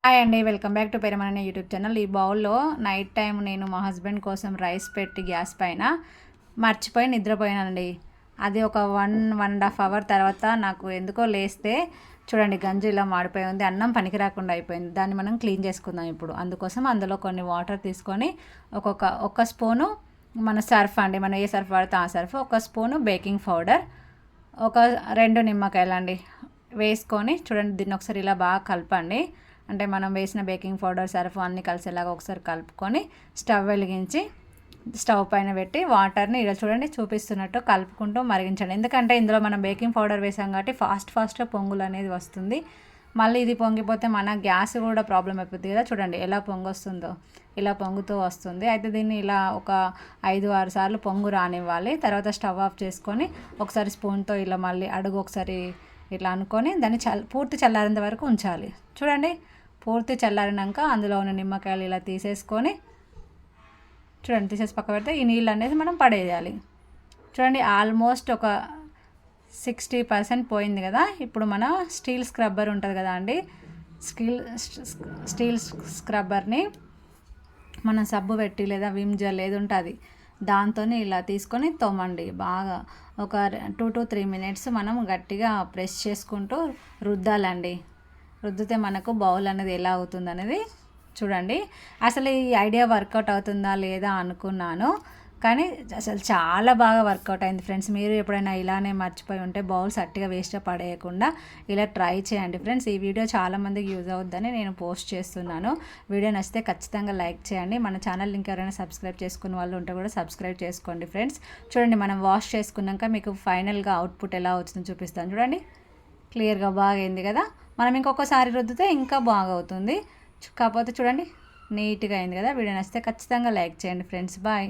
Hi అండి, welcome back to పెరమనే YouTube channel. ఈ బౌల్లో నైట్ టైం నేను మా హస్బెండ్ కోసం రైస్ పెట్టి గ్యాస్ పైన మర్చిపోయి నిద్రపోయానండి. అది ఒక 1.5 అవర్ తర్వాత నాకు ఎందుకో లేస్తే చూడండి గంజి ఇలా మాడిపోయి ఉంది. అన్నం పనికి రాకుండా అయిపోయింది. దాన్ని మనం క్లీన్ చేసుకుందాం ఇప్పుడు. అందుకోసం అందులో కొన్ని వాటర్ తీసుకొని ఒక్క స్పూను మన సర్ఫ్ అండి, మనం ఏ సర్ఫ్ వాడితే ఆ సర్ఫ్, ఒక స్పూను బేకింగ్ పౌడర్, ఒక 2 నిమ్మకాయలండి వేసుకొని చూడండి దీన్ని ఒకసారి ఇలా బాగా కలపండి. అంటే మనం వేసిన బేకింగ్ పౌడర్ సర్ఫ్ అన్నీ కలిసేలాగా ఒకసారి కలుపుకొని స్టవ్ వెలిగించి స్టవ్ పైన పెట్టి వాటర్ని ఇలా చూడండి చూపిస్తున్నట్టు కలుపుకుంటూ మరిగించండి. ఎందుకంటే ఇందులో మనం బేకింగ్ పౌడర్ వేసాం కాబట్టి ఫాస్ట్గా పొంగులు అనేది వస్తుంది. మళ్ళీ ఇది పొంగిపోతే మన గ్యాస్ కూడా ప్రాబ్లం అయిపోతుంది కదా. చూడండి ఎలా పొంగొస్తుందో, ఇలా పొంగుతూ వస్తుంది. అయితే దీన్ని ఇలా ఒక 5-6 సార్లు పొంగు రానివ్వాలి. తర్వాత స్టవ్ ఆఫ్ చేసుకొని ఒకసారి స్పూన్తో ఇలా మళ్ళీ అడుగు ఒకసారి ఇట్లా అనుకొని దాన్ని పూర్తి చల్లారేంత వరకు ఉంచాలి. చూడండి పూర్తి చల్లారినాక అందులో ఉన్న నిమ్మకాయలు ఇలా తీసేసుకొని చూడండి తీసేసి పక్క పెడితే ఈ నీళ్ళు అనేది మనం పడేయాలి. చూడండి ఆల్మోస్ట్ ఒక 60% పోయింది కదా. ఇప్పుడు మన స్టీల్ స్క్రబ్బర్ ఉంటుంది కదా అండి, స్టీల్ స్క్రబ్బర్ని మనం సబ్బు పెట్టి లేదా విమ్ జెల్ ఏది ఉంటుంది దాంతో ఇలా తీసుకొని తోమండి. బాగా ఒక 2 to 3 minutes మనం గట్టిగా ప్రెస్ చేసుకుంటూ రుద్దాలండి. రుద్దితే మనకు బౌల్ అనేది ఎలా అవుతుంది అనేది చూడండి. అసలు ఈ ఐడియా వర్కౌట్ అవుతుందా లేదా అనుకున్నాను, కానీ అసలు చాలా బాగా వర్కౌట్ అయింది ఫ్రెండ్స్. మీరు ఎప్పుడైనా ఇలానే మర్చిపోయి ఉంటే బౌల్స్ అట్టిగా వేస్ట్ పడేయకుండా ఇలా ట్రై చేయండి ఫ్రెండ్స్. ఈ వీడియో చాలామందికి యూజ్ అవుద్దని నేను పోస్ట్ చేస్తున్నాను. వీడియో నచ్చితే ఖచ్చితంగా లైక్ చేయండి. మన ఛానల్ లింక్ ఎవరైనా సబ్స్క్రైబ్ చేసుకున్న వాళ్ళు ఉంటే కూడా సబ్స్క్రైబ్ చేసుకోండి ఫ్రెండ్స్. చూడండి మనం వాష్ చేసుకున్నాక మీకు ఫైనల్గా అవుట్పుట్ ఎలా వచ్చిందో చూపిస్తాను. చూడండి క్లియర్గా బాగా అయింది కదా. మనం ఇంకొకసారి రుద్దితే ఇంకా బాగా అవుతుంది. కాకపోతే చూడండి నీట్గా అయింది కదా. వీడియో నచ్చితే ఖచ్చితంగా లైక్ చేయండి ఫ్రెండ్స్. బాయ్.